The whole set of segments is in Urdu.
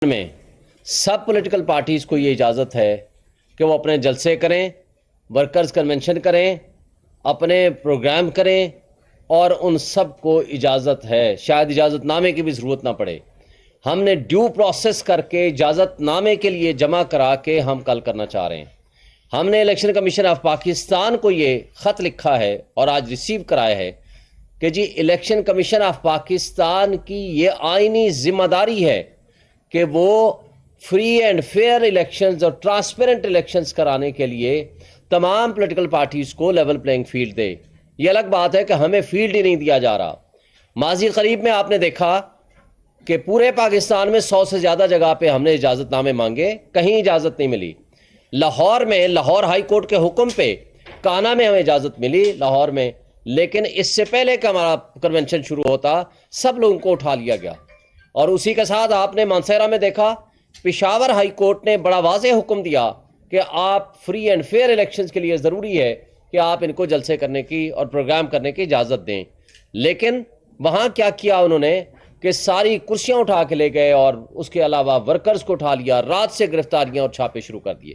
میں سب پولیٹیکل پارٹیز کو یہ اجازت ہے کہ وہ اپنے جلسے کریں، ورکرز کنونشن کریں، اپنے پروگرام کریں، اور ان سب کو اجازت ہے، شاید اجازت نامے کی بھی ضرورت نہ پڑے۔ ہم نے ڈیو پروسیس کر کے اجازت نامے کے لیے جمع کرا کے ہم کل کرنا چاہ رہے ہیں۔ ہم نے الیکشن کمیشن آف پاکستان کو یہ خط لکھا ہے اور آج ریسیو کرایا ہے کہ جی الیکشن کمیشن آف پاکستان کی یہ آئینی ذمہ داری ہے کہ وہ فری اینڈ فیئر الیکشنز اور ٹرانسپیرنٹ الیکشنز کرانے کے لیے تمام پولیٹیکل پارٹیز کو لیول پلینگ فیلڈ دے۔ یہ الگ بات ہے کہ ہمیں فیلڈ ہی نہیں دیا جا رہا۔ ماضی قریب میں آپ نے دیکھا کہ پورے پاکستان میں 100 سے زیادہ جگہ پہ ہم نے اجازت نامے مانگے، کہیں اجازت نہیں ملی۔ لاہور میں لاہور ہائی کورٹ کے حکم پہ کانا میں ہمیں اجازت ملی لاہور میں، لیکن اس سے پہلے کہ ہمارا کنونشن شروع ہوتا سب لوگوں کو اٹھا لیا گیا۔ اور اسی کے ساتھ آپ نے مانسہرہ میں دیکھا پشاور ہائی کورٹ نے بڑا واضح حکم دیا کہ آپ فری اینڈ فیئر الیکشنز کے لیے ضروری ہے کہ آپ ان کو جلسے کرنے کی اور پروگرام کرنے کی اجازت دیں۔ لیکن وہاں کیا کیا انہوں نے کہ ساری کرسیاں اٹھا کے لے گئے اور اس کے علاوہ ورکرز کو اٹھا لیا، رات سے گرفتاریاں اور چھاپے شروع کر دیے۔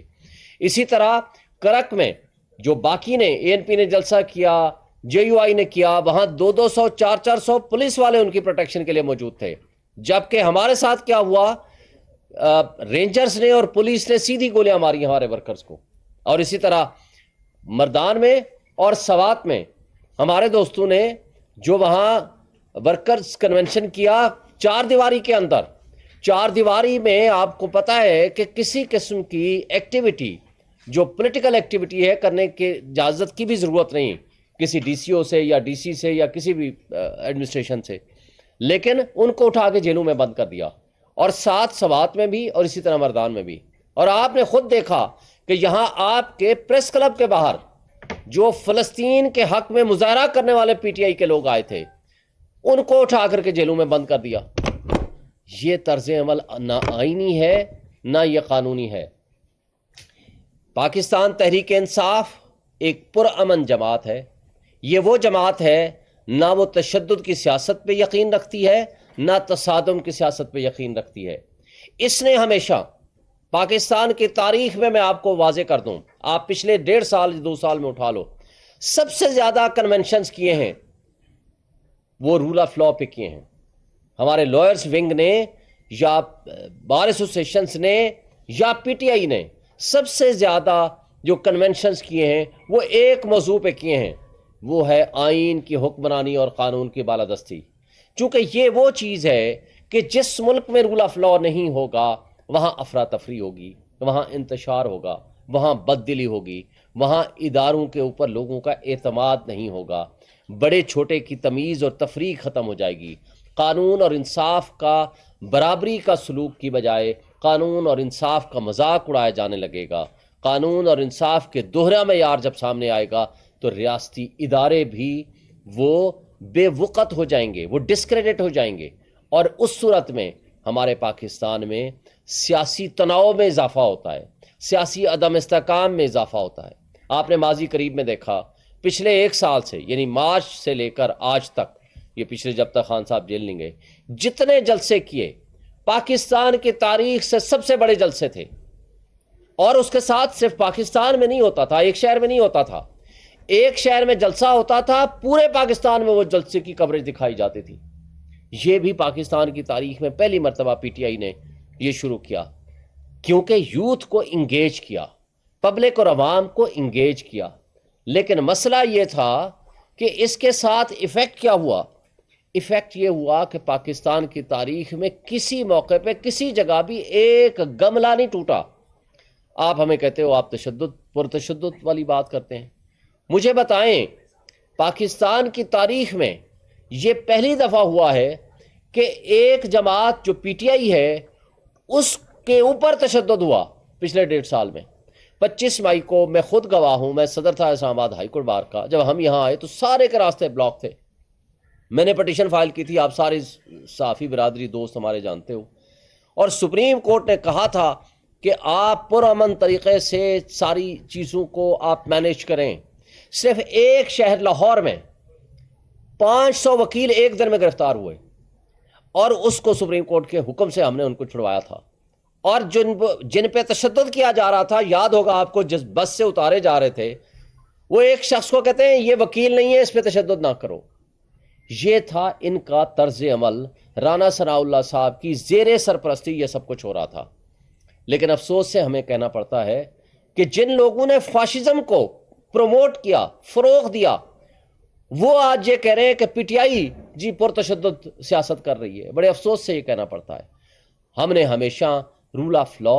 اسی طرح کرک میں جو باقی نے اے این پی نے جلسہ کیا، جے یو آئی نے کیا، وہاں 200 400 پولیس والے ان کی پروٹیکشن کے لیے موجود تھے، جبکہ ہمارے ساتھ کیا ہوا، رینجرز نے اور پولیس نے سیدھی گولیاں ماری ہمارے ورکرز کو۔ اور اسی طرح مردان میں اور سوات میں ہمارے دوستوں نے جو وہاں ورکرز کنونشن کیا 4 دیواری کے اندر، 4 دیواری میں آپ کو پتہ ہے کہ کسی قسم کی ایکٹیویٹی جو پولیٹیکل ایکٹیویٹی ہے کرنے کی اجازت کی بھی ضرورت نہیں کسی ڈی سی او سے یا ڈی سی سے یا کسی بھی ایڈمنسٹریشن سے، لیکن ان کو اٹھا کے جیلوں میں بند کر دیا، اور ساتھ سوات میں بھی اور اسی طرح مردان میں بھی۔ اور آپ نے خود دیکھا کہ یہاں آپ کے پریس کلب کے باہر جو فلسطین کے حق میں مظاہرہ کرنے والے پی ٹی آئی کے لوگ آئے تھے، ان کو اٹھا کر کے جیلوں میں بند کر دیا۔ یہ طرز عمل نہ آئینی ہے نہ یہ قانونی ہے۔ پاکستان تحریک انصاف ایک پرامن جماعت ہے۔ یہ وہ جماعت ہے نہ وہ تشدد کی سیاست پہ یقین رکھتی ہے نہ تصادم کی سیاست پہ یقین رکھتی ہے۔ اس نے ہمیشہ پاکستان کی تاریخ میں آپ کو واضح کر دوں، آپ پچھلے 1.5 سال 2 سال میں اٹھا لو، سب سے زیادہ کنونشنز کیے ہیں وہ رول آف لاء پہ کیے ہیں۔ ہمارے لائرز ونگ نے یا بار ایسوسیشنز نے یا پی ٹی آئی نے سب سے زیادہ جو کنونشنز کیے ہیں وہ ایک موضوع پہ کیے ہیں، وہ ہے آئین کی حکمرانی اور قانون کی بالادستی۔ چونکہ یہ وہ چیز ہے کہ جس ملک میں رول آف لاء نہیں ہوگا وہاں افراتفری ہوگی، وہاں انتشار ہوگا، وہاں بددلی ہوگی، وہاں اداروں کے اوپر لوگوں کا اعتماد نہیں ہوگا، بڑے چھوٹے کی تمیز اور تفریق ختم ہو جائے گی۔ قانون اور انصاف کا برابری کا سلوک کی بجائے قانون اور انصاف کا مذاق اڑایا جانے لگے گا۔ قانون اور انصاف کے دوہرا معیار جب سامنے آئے گا تو ریاستی ادارے بھی وہ بے وقت ہو جائیں گے، وہ ڈسکریڈٹ ہو جائیں گے، اور اس صورت میں ہمارے پاکستان میں سیاسی تناؤ میں اضافہ ہوتا ہے، سیاسی عدم استحکام میں اضافہ ہوتا ہے۔ آپ نے ماضی قریب میں دیکھا پچھلے 1 سال سے، یعنی مارچ سے لے کر آج تک، یہ پچھلے جب تک خان صاحب جیل نہیں گئے، جتنے جلسے کیے پاکستان کی تاریخ سے سب سے بڑے جلسے تھے۔ اور اس کے ساتھ صرف پاکستان میں نہیں ہوتا تھا، ایک شہر میں نہیں ہوتا تھا، ایک شہر میں جلسہ ہوتا تھا، پورے پاکستان میں وہ جلسے کی کوریج دکھائی جاتی تھی۔ یہ بھی پاکستان کی تاریخ میں پہلی مرتبہ پی ٹی آئی نے یہ شروع کیا، کیونکہ یوتھ کو انگیج کیا، پبلک اور عوام کو انگیج کیا۔ لیکن مسئلہ یہ تھا کہ اس کے ساتھ ایفیکٹ کیا ہوا؟ ایفیکٹ یہ ہوا کہ پاکستان کی تاریخ میں کسی موقع پہ کسی جگہ بھی ایک گملہ نہیں ٹوٹا۔ آپ ہمیں کہتے ہو آپ پرتشدد والی بات کرتے ہیں، مجھے بتائیں پاکستان کی تاریخ میں یہ پہلی دفعہ ہوا ہے کہ ایک جماعت جو پی ٹی آئی ہے اس کے اوپر تشدد ہوا پچھلے 1.5 سال میں۔ 25 مئی کو میں خود گواہ ہوں، میں صدر تھا اسلام آباد ہائی کورٹ بار کا، جب ہم یہاں آئے تو سارے کے راستے بلاک تھے۔ میں نے پٹیشن فائل کی تھی، آپ سارے صحافی برادری دوست ہمارے جانتے ہو، اور سپریم کورٹ نے کہا تھا کہ آپ پرامن طریقے سے ساری چیزوں کو آپ مینیج کریں۔ صرف ایک شہر لاہور میں 500 وکیل ایک دن میں گرفتار ہوئے، اور اس کو سپریم کورٹ کے حکم سے ہم نے ان کو چھڑوایا تھا۔ اور جن پہ تشدد کیا جا رہا تھا، یاد ہوگا آپ کو، جس بس سے اتارے جا رہے تھے، وہ ایک شخص کو کہتے ہیں یہ وکیل نہیں ہے، اس پہ تشدد نہ کرو۔ یہ تھا ان کا طرز عمل، رانا ثناء اللہ صاحب کی زیر سرپرستی یہ سب کچھ ہو رہا تھا۔ لیکن افسوس سے ہمیں کہنا پڑتا ہے کہ جن لوگوں نے فاشزم کو پروموٹ کیا، فروغ دیا، وہ آج یہ کہہ رہے ہیں کہ پی ٹی آئی جی پرتشدد سیاست کر رہی ہے۔ بڑے افسوس سے یہ کہنا پڑتا ہے۔ ہم نے ہمیشہ رول آف لا،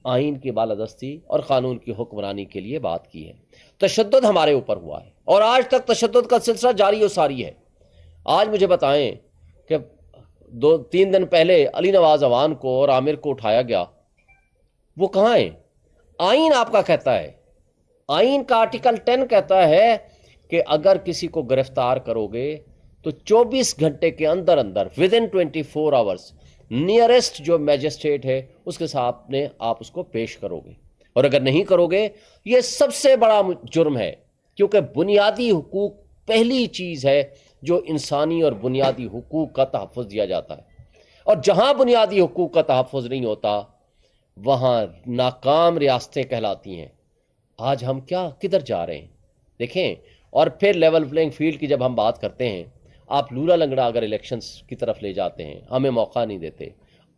آئین کی بالادستی اور قانون کی حکمرانی کے لیے بات کی ہے۔ تشدد ہمارے اوپر ہوا ہے اور آج تک تشدد کا سلسلہ جاری و ساری ہے۔ آج مجھے بتائیں کہ 2-3 دن پہلے علی نواز اعوان کو اور عامر کو اٹھایا گیا، وہ کہاں ہیں؟ آئین آپ کا کہتا ہے، آئین کا آرٹیکل 10 کہتا ہے کہ اگر کسی کو گرفتار کرو گے تو 24 گھنٹے کے اندر اندر within 24 hours نیئرسٹ جو میجسٹریٹ ہے اس کے سامنے آپ اس کو پیش کرو گے، اور اگر نہیں کرو گے یہ سب سے بڑا جرم ہے، کیونکہ بنیادی حقوق پہلی چیز ہے جو انسانی اور بنیادی حقوق کا تحفظ دیا جاتا ہے، اور جہاں بنیادی حقوق کا تحفظ نہیں ہوتا وہاں ناکام ریاستیں کہلاتی ہیں۔ آج ہم کدھر جا رہے ہیں دیکھیں۔ اور پھر لیول پلینگ فیلڈ کی جب ہم بات کرتے ہیں، آپ لولا لنگڑا اگر الیکشنز کی طرف لے جاتے ہیں، ہمیں موقع نہیں دیتے،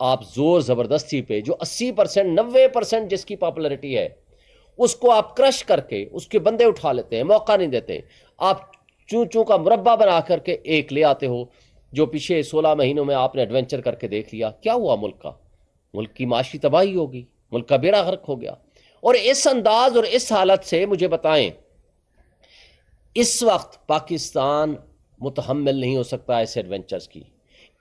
آپ زور زبردستی پہ جو 80% 90% جس کی پاپولرٹی ہے اس کو آپ کرش کر کے اس کے بندے اٹھا لیتے ہیں، موقع نہیں دیتے، آپ چوں چوں کا مربع بنا کر کے ایک لے آتے ہو جو پچھلے 16 مہینوں میں آپ نے ایڈونچر کر کے دیکھ لیا کیا ہوا۔ ملک کی معاشی تباہی ہوگی، ملک کا بیڑا غرق ہو گیا۔ اور اس انداز اور اس حالت سے مجھے بتائیں، اس وقت پاکستان متحمل نہیں ہو سکتا ایسے ایڈونچرز کی،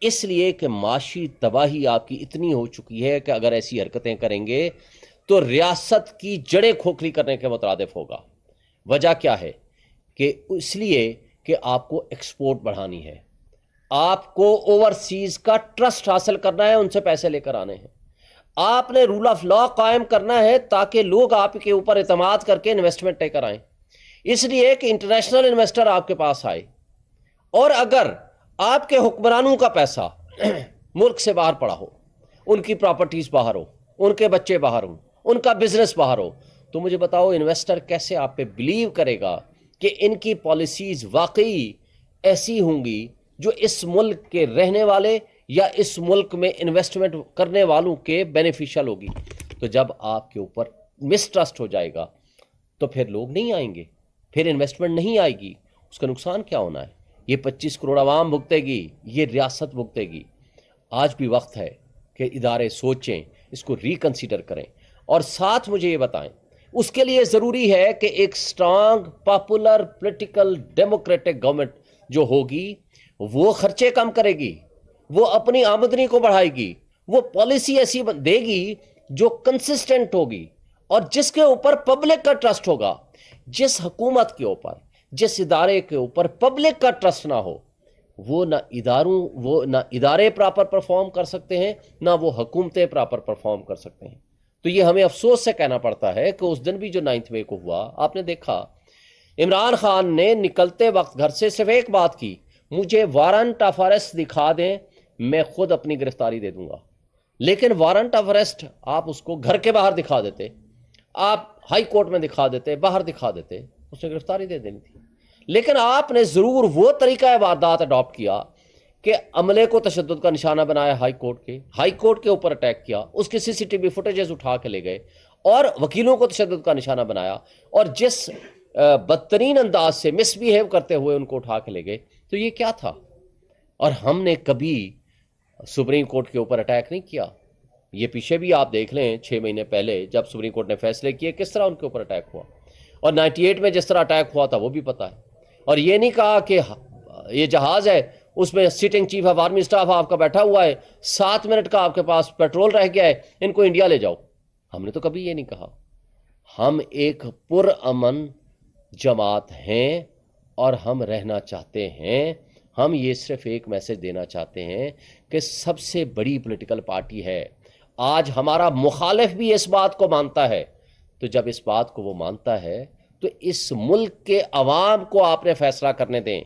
اس لیے کہ معاشی تباہی آپ کی اتنی ہو چکی ہے کہ اگر ایسی حرکتیں کریں گے تو ریاست کی جڑیں کھوکھلی کرنے کے مترادف ہوگا۔ وجہ کیا ہے؟ کہ اس لیے کہ آپ کو ایکسپورٹ بڑھانی ہے، آپ کو اوورسیز کا ٹرسٹ حاصل کرنا ہے، ان سے پیسے لے کر آنے ہیں، آپ نے رول آف لا قائم کرنا ہے تاکہ لوگ آپ کے اوپر اعتماد کر کے انویسٹمنٹ لے کر آئیں، اس لیے کہ انٹرنیشنل انویسٹر آپ کے پاس آئے۔ اور اگر آپ کے حکمرانوں کا پیسہ ملک سے باہر پڑا ہو، ان کی پراپرٹیز باہر ہو، ان کے بچے باہر ہوں، ان کا بزنس باہر ہو، تو مجھے بتاؤ انویسٹر کیسے آپ پہ بلیو کرے گا کہ ان کی پالیسیز واقعی ایسی ہوں گی جو اس ملک کے رہنے والے یا اس ملک میں انویسٹمنٹ کرنے والوں کے بینیفیشل ہوگی۔ تو جب آپ کے اوپر مسٹرسٹ ہو جائے گا تو پھر لوگ نہیں آئیں گے، پھر انویسٹمنٹ نہیں آئے گی، اس کا نقصان کیا ہونا ہے؟ یہ 25 کروڑ عوام بھگتے گی، یہ ریاست بھگتے گی۔ آج بھی وقت ہے کہ ادارے سوچیں، اس کو ریکنسیڈر کریں، اور ساتھ مجھے یہ بتائیں اس کے لیے ضروری ہے کہ ایک strong popular political democratic government جو ہوگی وہ خرچے کم کرے گی، وہ اپنی آمدنی کو بڑھائے گی، وہ پالیسی ایسی دے گی جو کنسسٹنٹ ہوگی اور جس کے اوپر پبلک کا ٹرسٹ ہوگا۔ جس حکومت کے اوپر، جس ادارے کے اوپر پبلک کا ٹرسٹ نہ ہو، وہ نہ ادارے پراپر پرفارم کر سکتے ہیں، نہ وہ حکومتیں پراپر پرفارم کر سکتے ہیں۔ تو یہ ہمیں افسوس سے کہنا پڑتا ہے کہ اس دن بھی جو 9 مئی کو ہوا، آپ نے دیکھا عمران خان نے نکلتے وقت گھر سے صرف ایک بات کی، مجھے وارنٹ آف اریسٹ دکھا دیں، میں خود اپنی گرفتاری دے دوں گا۔ لیکن وارنٹ آف اریسٹ آپ اس کو گھر کے باہر دکھا دیتے، آپ ہائی کورٹ میں دکھا دیتے، باہر دکھا دیتے، اس نے گرفتاری دے دینی تھی۔ لیکن آپ نے ضرور وہ طریقہ واردات اڈاپٹ کیا کہ عملے کو تشدد کا نشانہ بنایا، ہائی کورٹ کے اوپر اٹیک کیا، اس کے CCTV فوٹیجز اٹھا کے لے گئے، اور وکیلوں کو تشدد کا نشانہ بنایا، اور جس بدترین انداز سے مس بیہیو کرتے ہوئے ان کو اٹھا کے لے گئے۔ تو یہ کیا تھا؟ اور ہم نے کبھی سپریم کورٹ کے اوپر اٹیک نہیں کیا۔ یہ پیچھے بھی آپ دیکھ لیں 6 مہینے پہلے جب سپریم کورٹ نے فیصلے کیے کس طرح ان کے اوپر اٹیک ہوا، اور 98 میں جس طرح اٹیک ہوا تھا وہ بھی پتہ ہے۔ اور یہ نہیں کہا کہ یہ جہاز ہے اس میں sitting chief of army staff آپ کا بیٹھا ہوا ہے، 7 منٹ کا آپ کے پاس پیٹرول رہ گیا ہے، ان کو انڈیا لے جاؤ۔ ہم نے تو کبھی یہ نہیں کہا۔ ہم ایک پرامن جماعت ہیں اور ہم رہنا چاہتے ہیں۔ ہم یہ صرف ایک میسج دینا چاہتے ہیں کہ سب سے بڑی پولیٹیکل پارٹی ہے، آج ہمارا مخالف بھی اس بات کو مانتا ہے، تو جب اس بات کو وہ مانتا ہے تو اس ملک کے عوام کو آپ نے فیصلہ کرنے دیں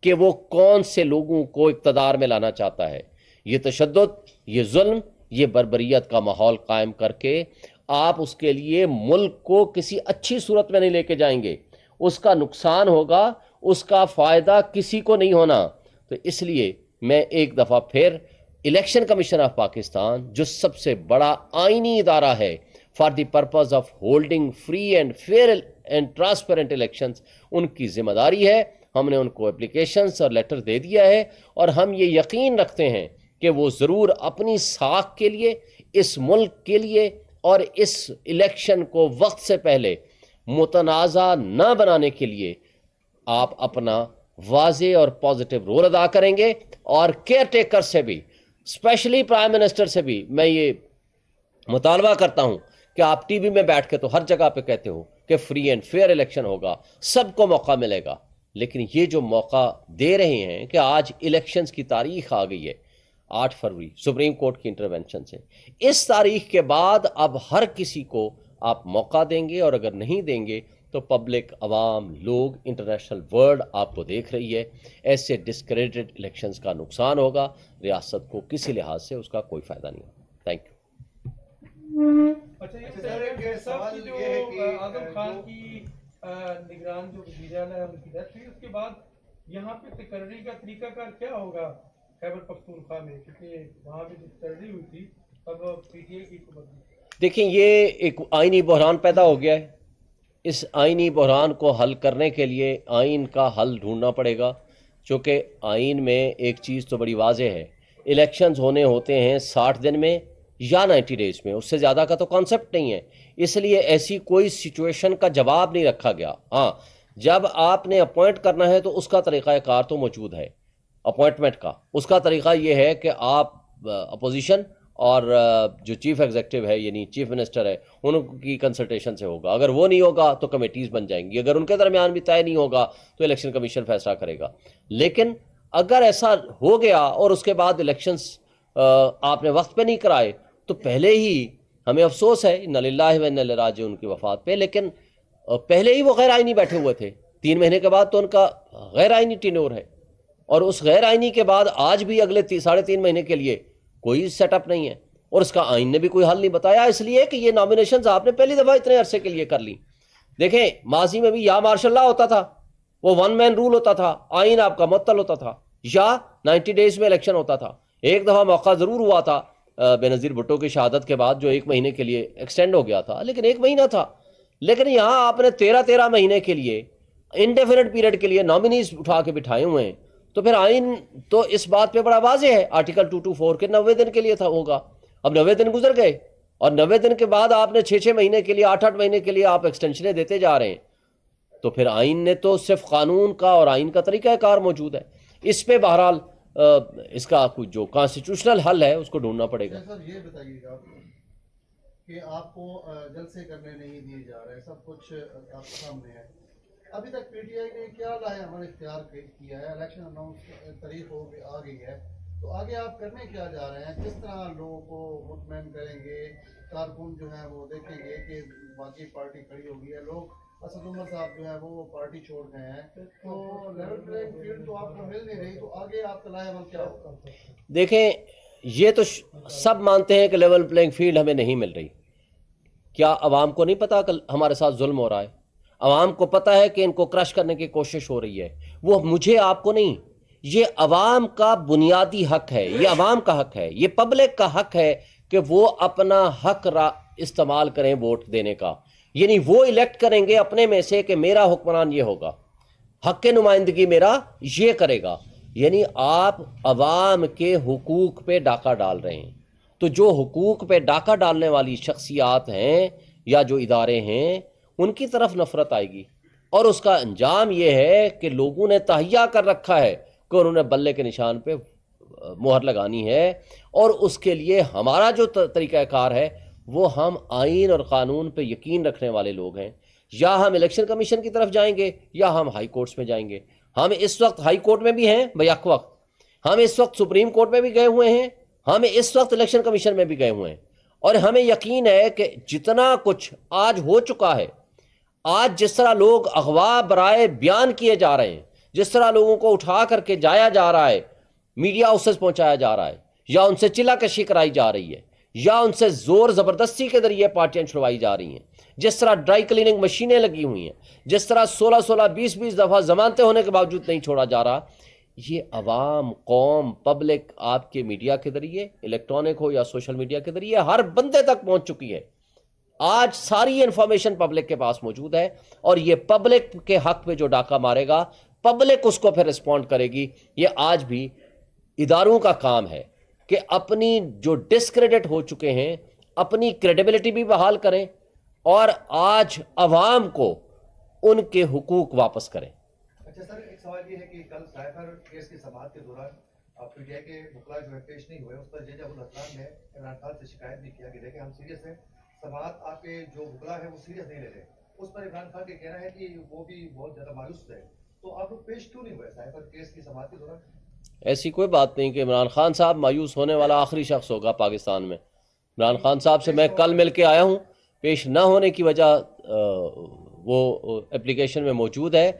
کہ وہ کون سے لوگوں کو اقتدار میں لانا چاہتا ہے۔ یہ تشدد، یہ ظلم، یہ بربریت کا ماحول قائم کر کے آپ اس کے لیے ملک کو کسی اچھی صورت میں نہیں لے کے جائیں گے، اس کا نقصان ہوگا، اس کا فائدہ کسی کو نہیں ہونا۔ تو اس لیے میں ایک دفعہ پھر الیکشن کمیشن آف پاکستان، جو سب سے بڑا آئینی ادارہ ہے for the purpose of holding free and fair and transparent elections, ان کی ذمہ داری ہے۔ ہم نے ان کو اپلیکیشنز اور لیٹر دے دیا ہے، اور ہم یہ یقین رکھتے ہیں کہ وہ ضرور اپنی ساکھ کے لیے، اس ملک کے لیے، اور اس الیکشن کو وقت سے پہلے متنازع نہ بنانے کے لیے آپ اپنا واضح اور پازیٹیو رول ادا کریں گے۔ اور کیئر ٹیکر سے بھی، اسپیشلی پرائم منسٹر سے بھی میں یہ مطالبہ کرتا ہوں کہ آپ ٹی وی میں بیٹھ کے تو ہر جگہ پہ کہتے ہو کہ فری اینڈ فیئر الیکشن ہوگا، سب کو موقع ملے گا، لیکن یہ جو موقع دے رہے ہیں کہ آج الیکشنز کی تاریخ آ گئی ہے 8 فروری سپریم کورٹ کی انٹرونشن سے، اس تاریخ کے بعد اب ہر کسی کو آپ موقع دیں گے، اور اگر نہیں دیں گے تو پبلک، عوام، لوگ، انٹرنیشنل ورلڈ آپ کو دیکھ رہی ہے۔ ایسے ڈسکریڈٹڈ الیکشنز کا نقصان ہوگا، ریاست کو کسی لحاظ سے اس کا کوئی فائدہ نہیں ہوگا۔ Thank you. اچھا یہ سر ایک سوال جو اعظم خان کی نگران جو وزیر اعلیٰ ہے ان کی ڈیتھ ہوئی، اس کے بعد یہاں پہ تقرری کا طریقہ کار کیا ہوگا خیبر پختونخوا میں، کیونکہ وہاں پہ جو تقرری ہوئی تھی تب پی ٹی آئی کی حکومت تھی۔ دیکھیں، یہ ایک آئینی بحران پیدا ہو گیا ہے۔ اس آئینی بحران کو حل کرنے کے لیے آئین کا حل ڈھونڈنا پڑے گا، چونکہ آئین میں ایک چیز تو بڑی واضح ہے، الیکشنز ہونے ہوتے ہیں 60 دن میں یا 90 ڈیز میں، اس سے زیادہ کا تو کانسیپٹ نہیں ہے۔ اس لیے ایسی کوئی سچویشن کا جواب نہیں رکھا گیا۔ ہاں، جب آپ نے اپوائنٹ کرنا ہے تو اس کا طریقہ کار تو موجود ہے، اپوائنٹمنٹ کا۔ اس کا طریقہ یہ ہے کہ آپ اپوزیشن اور جو چیف ایگزیکٹو ہے یعنی چیف منسٹر ہے ان کی کنسلٹیشن سے ہوگا، اگر وہ نہیں ہوگا تو کمیٹیز بن جائیں گی، اگر ان کے درمیان بھی طے نہیں ہوگا تو الیکشن کمیشن فیصلہ کرے گا۔ لیکن اگر ایسا ہو گیا اور اس کے بعد الیکشنز آپ نے وقت پہ نہیں کرائے تو پہلے ہی ہمیں افسوس ہے، انا للہ و انا الیہ راجعون، ان کی وفات پہ، لیکن پہلے ہی وہ غیر آئینی بیٹھے ہوئے تھے۔ 3 مہینے کے بعد تو ان کا غیر آئینی ٹینور ہے، اور اس غیر آئینی کے بعد آج بھی اگلے 3.5 مہینے کے لیے کوئی سیٹ اپ نہیں ہے، اور اس کا آئین نے بھی کوئی حل نہیں بتایا، اس لیے کہ یہ نامینیشنز آپ نے پہلی دفعہ اتنے عرصے کے لیے کر لی۔ دیکھیں، ماضی میں بھی یا مارشل لا ہوتا تھا، وہ 1 مین رول ہوتا تھا، آئین آپ کا معطل ہوتا تھا، یا 90 ڈیز میں الیکشن ہوتا تھا۔ ایک دفعہ موقع ضرور ہوا تھا بے نظیر بھٹو کی شہادت کے بعد، جو 1 مہینے کے لیے ایکسٹینڈ ہو گیا تھا، لیکن 1 مہینہ تھا۔ لیکن یہاں آپ نے 13 مہینے کے لیے انڈیفینٹ پیریڈ کے لیے نامینیز اٹھا کے بٹھائے ہوئے ہیں، تو پھر آئین تو اس بات پہ بڑا واضح ہے، آرٹیکل 224 کے 90 دن کے لیے تھا ہوگا۔ اب 90 دن گزر گئے، اور 90 دن کے بعد آپ نے 6 مہینے کے لیے، 8 مہینے کے لیے آپ ایکسٹینشنیں دیتے جا رہے ہیں، تو پھر آئین نے تو صرف قانون کا اور آئین کا طریقہ کار موجود ہے۔ اس پہ بہرحال اس کا کچھ جو کانسٹیٹیوشنل حل ہے اس کو ڈھونڈنا پڑے گا۔ سر یہ بتائیے گا کہ آپ کو جلسے کرنے نہیں دیے جا رہے، سب کچھ آپ کے سامنے ہے، ابھی تک پی ٹی آئی نے کیا لایا عمل اختیار کیا ہے؟ الیکشن اناؤنس تاریخ آ گئی ہے، تو آگے آپ کرنے کیا جا رہے ہیں؟ کس طرح لوگوں کو مطمئن کریں گے؟ کارکن جو ہیں وہ دیکھیں گے کہ باقی پارٹی کھڑی ہوگی ہے، لوگ اسد عمر صاحب جو ہیں وہ پارٹی چھوڑ گئے ہیں، تو لیول پلینگ فیلڈ تو آپ کو مل نہیں رہی، تو آگے آپ کا لائے عمل کیا ہوگا؟ دیکھیں، یہ تو سب مانتے ہیں کہ لیول پلینگ فیلڈ ہمیں نہیں مل رہی۔ کیا عوام کو نہیں پتا کہ ہمارے ساتھ ظلم ہو رہا ہے؟ عوام کو پتا ہے کہ ان کو کرش کرنے کی کوشش ہو رہی ہے، وہ مجھے آپ کو نہیں، یہ عوام کا بنیادی حق ہے، یہ عوام کا حق ہے، یہ پبلک کا حق ہے کہ وہ اپنا حق استعمال کریں ووٹ دینے کا، یعنی وہ الیکٹ کریں گے اپنے میں سے کہ میرا حکمران یہ ہوگا، حق نمائندگی میرا یہ کرے گا۔ یعنی آپ عوام کے حقوق پہ ڈاکہ ڈال رہے ہیں، تو جو حقوق پہ ڈاکہ ڈالنے والی شخصیات ہیں یا جو ادارے ہیں ان کی طرف نفرت آئے گی، اور اس کا انجام یہ ہے کہ لوگوں نے تہیا کر رکھا ہے کہ انہوں نے بلے کے نشان پہ مہر لگانی ہے، اور اس کے لیے ہمارا جو طریقہ کار ہے وہ ہم آئین اور قانون پہ یقین رکھنے والے لوگ ہیں۔ یا ہم الیکشن کمیشن کی طرف جائیں گے یا ہم ہائی کورٹس میں جائیں گے۔ ہم اس وقت ہائی کورٹ میں بھی ہیں بیک وقت، ہم اس وقت سپریم کورٹ میں بھی گئے ہوئے ہیں، ہم اس وقت الیکشن کمیشن میں بھی گئے ہوئے ہیں، اور ہمیں یقین ہے کہ جتنا کچھ آج ہو چکا ہے، آج جس طرح لوگ اغوا برائے بیان کیے جا رہے ہیں، جس طرح لوگوں کو اٹھا کر کے جایا جا رہا ہے، میڈیا ہاؤسز پہنچایا جا رہا ہے، یا ان سے چلا کشی کرائی جا رہی ہے، یا ان سے زور زبردستی کے ذریعے پارٹیاں چھڑوائی جا رہی ہیں، جس طرح ڈرائی کلیننگ مشینیں لگی ہوئی ہیں، جس طرح 16-20 دفعہ ضمانتیں ہونے کے باوجود نہیں چھوڑا جا رہا، یہ عوام، قوم، پبلک آپ کے میڈیا کے ذریعے، الیکٹرانک ہو یا سوشل میڈیا کے ذریعے، ہر بندے تک پہنچ چکی ہے۔ آج ساری انفارمیشن پبلک کے پاس موجود ہے، اور یہ پبلک کے حق پہ جو ڈاکہ مارے گا، پبلک اس کو پھر رسپونڈ کرے گی۔ یہ آج بھی اداروں کا کام ہے کہ اپنی جو ڈسکریڈٹ ہو چکے ہیں اپنی کریڈیبلٹی بھی بحال کریں، اور آج عوام کو ان کے حقوق واپس کریں۔ اچھا سر، ایک سوال یہ ہے کہ کل سائفر کیس کی سماعت کے دوران پی ٹی آئی کے وکلاء جو ہے پیش نہیں ہوئے، اس پر جج ابوالحسن نے عمران خان سے شکایت بھی کیا کہ دیکھیں ہم سیریس ہیں، سماعت آپ کے جو وکلاء ہیں وہ سیریس نہیں لے رہے۔ اس پر عمران خان کا کہنا ہے کہ وہ بھی بہت زیادہ مایوس ہے، تو آپ لوگ پیش کیوں نہیں ہوئے سائفر کیس کی سماعت کے دوران؟ ایسی کوئی بات نہیں کہ عمران خان صاحب مایوس ہونے والا آخری شخص ہوگا پاکستان میں۔ عمران خان صاحب سے میں کل مل کے آیا ہوں، پیش نہ ہونے کی وجہ وہ اپلیکیشن میں موجود ہے۔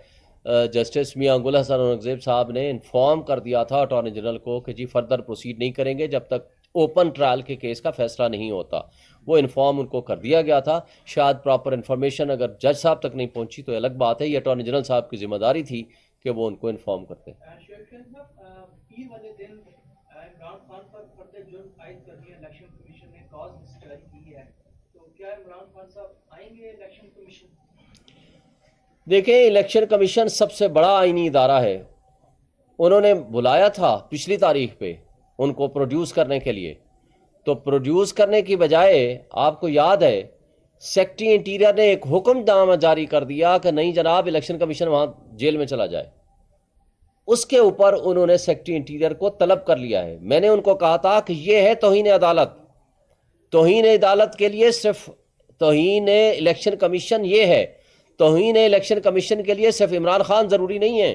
جسٹس میاں گل حسن اورنگزیب صاحب نے انفارم کر دیا تھا اٹارنی جنرل کو کہ جی فردر پروسیڈ نہیں کریں گے جب تک اوپن ٹرائل کے کیس کا فیصلہ نہیں ہوتا۔ وہ انفارم ان کو کر دیا گیا تھا۔ شاید پراپر انفارمیشن اگر جج صاحب تک نہیں پہنچی تو الگ بات ہے، یہ اٹارنی جنرل صاحب کی ذمہ داری تھی کہ وہ ان کو انفارم کرتے۔ پیر والے دن عمران خان پر فرد جرم عائد کر دیا الیکشن کمیشن نے، کاز لسٹ جاری کی ہے، تو کیا عمران خان صاحب آئیں گے الیکشن کمیشن؟ دیکھیں، الیکشن کمیشن سب سے بڑا آئینی ادارہ ہے، انہوں نے بلایا تھا پچھلی تاریخ پہ ان کو پروڈیوس کرنے کے لیے، تو پروڈیوس کرنے کی بجائے آپ کو یاد ہے سیکرٹری انٹیریئر نے ایک حکم نامہ جاری کر دیا کہ نہیں جناب الیکشن کمیشن وہاں جیل میں چلا جائے۔ اس کے اوپر انہوں نے سیکرٹری انٹیریئر کو طلب کر لیا ہے۔ میں نے ان کو کہا تھا کہ یہ ہے توہین عدالت، توہین عدالت کے لیے صرف توہین الیکشن کمیشن یہ ہے، توہین الیکشن کمیشن کے لیے صرف عمران خان ضروری نہیں ہے،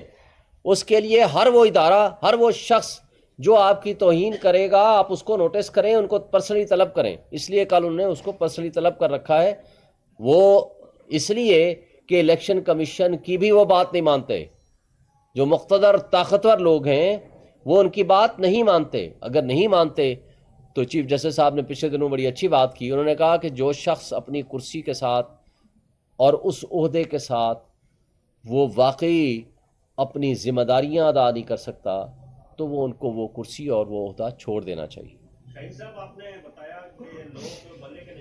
اس کے لیے ہر وہ ادارہ، ہر وہ شخص جو آپ کی توہین کرے گا آپ اس کو نوٹس کریں، ان کو پرسنلی طلب کریں۔ اس لیے کل انہوں نے اس کو پرسنلی طلب کر رکھا ہے، وہ اس لیے کہ الیکشن کمیشن کی بھی وہ بات نہیں مانتے، جو مقتدر طاقتور لوگ ہیں وہ ان کی بات نہیں مانتے۔ اگر نہیں مانتے تو چیف جسٹس صاحب نے پچھلے دنوں بڑی اچھی بات کی، انہوں نے کہا کہ جو شخص اپنی کرسی کے ساتھ اور اس عہدے کے ساتھ وہ واقعی اپنی ذمہ داریاں ادا نہیں کر سکتا تو وہ ان کو وہ کرسی اور وہ عہدہ چھوڑ دینا چاہیے۔ شاہین صاحب، آپ نے بتایا کہ لوگ بلے کے